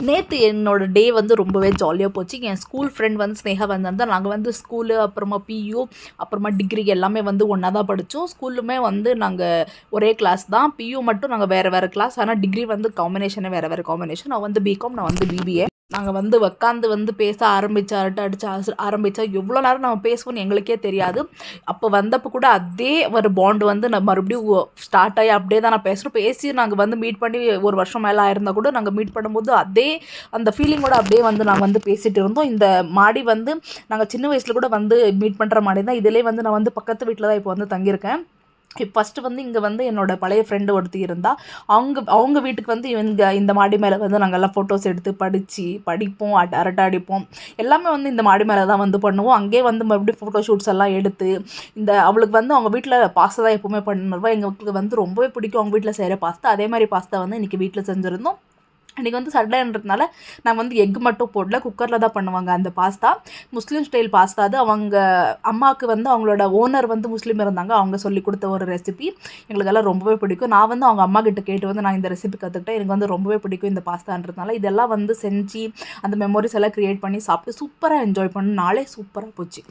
நேற்று என்னோட டே வந்து ரொம்பவே ஜாலியாக போச்சு. என் ஸ்கூல் ஃப்ரெண்ட் வந்து ஸ்னேகா வந்திருந்தா. நாங்கள் வந்து ஸ்கூலு, அப்புறமா பியூ, அப்புறமா டிகிரி எல்லாமே வந்து ஒன்றா தான் படித்தோம். ஸ்கூல்லுமே வந்து நாங்கள் ஒரே கிளாஸ் தான். பியூ மட்டும் நாங்கள் வேறு வேறு கிளாஸ். ஆனால் டிகிரி வந்து காம்பினேஷனே வேறு வேறு காம்பினேஷன். நான் வந்து பிகாம், நான் வந்து பிபிஏ. நாங்கள் வந்து உட்காந்து வந்து பேச ஆரம்பித்தா, அரட்டை அடித்து ஆரம்பித்தா எவ்வளோ நேரம் நம்ம பேசுவோன்னு எங்களுக்கே தெரியாது. அப்போ வந்தப்போ கூட அதே ஒரு பாண்டு வந்து நான் மறுபடியும் ஸ்டார்ட் ஆகி அப்படியே தான் நான் பேசுகிறோம். பேசி நாங்கள் வந்து மீட் பண்ணி ஒரு வருஷம் மேலே ஆயிருந்தால் கூட நாங்கள் மீட் பண்ணும்போது அதே அந்த ஃபீலிங்கோட அப்படியே வந்து நாங்கள் வந்து பேசிகிட்டு இருந்தோம். இந்த மாடி வந்து நாங்கள் சின்ன வயசில் கூட வந்து மீட் பண்ணுற மாடி தான். இதிலே வந்து நான் வந்து பக்கத்து வீட்டில் தான் இப்போ வந்து தங்கியிருக்கேன். ஃபஸ்ட்டு வந்து இங்கே வந்து என்னோட பழைய ஃப்ரெண்டு ஒருத்தி இருந்தா. அவங்க வீட்டுக்கு வந்து இந்த மாடி மேலே வந்து நாங்கள்லாம் ஃபோட்டோஸ் எடுத்து படிப்போம், அரட்டை அடிப்போம். எல்லாமே வந்து இந்த மாடி மேலே தான் வந்து பண்ணுவோம். அங்கேயே வந்து மறுபடியும் ஃபோட்டோ ஷூட்ஸ் எல்லாம் எடுத்து அவளுக்கு வந்து அவங்க வீட்டில் பாஸ்தா தான் எப்போவுமே பண்ணுவா. எங்களுக்கு வந்து ரொம்பவே பிடிக்கும் அவங்க வீட்டில் செய்கிற பாஸ்தா. அதே மாதிரி பாஸ்தா வந்து இன்றைக்கி வீட்டில் செஞ்சுருந்தோம். இன்றைக்கி வந்து சண்டேன்றதுனால நாங்கள் வந்து எக் மட்டும் போடல, குக்கரில் தான் பண்ணுவாங்க அந்த பாஸ்தா. முஸ்லீம் ஸ்டைல் பாஸ்தா அது. அவங்க அம்மாவுக்கு வந்து அவங்களோட ஓனர் வந்து முஸ்லீம் இருந்தாங்க. அவங்க சொல்லி கொடுத்த ஒரு ரெசிபி எங்களுக்கெல்லாம் ரொம்பவே பிடிக்கும். நான் வந்து அவங்க அம்மா கிட்ட கேட்டு வந்து நான் இந்த ரெசிபி கற்றுக்கிட்டேன். எனக்கு வந்து ரொம்பவே பிடிக்கும் இந்த பாஸ்தான்றதுனால. இதெல்லாம் வந்து செஞ்சு அந்த மெமரிஸ் எல்லாம் க்ரியேட் பண்ணி சாப்பிட்டு சூப்பராக என்ஜாய் பண்ண நாளே சூப்பராக போச்சு.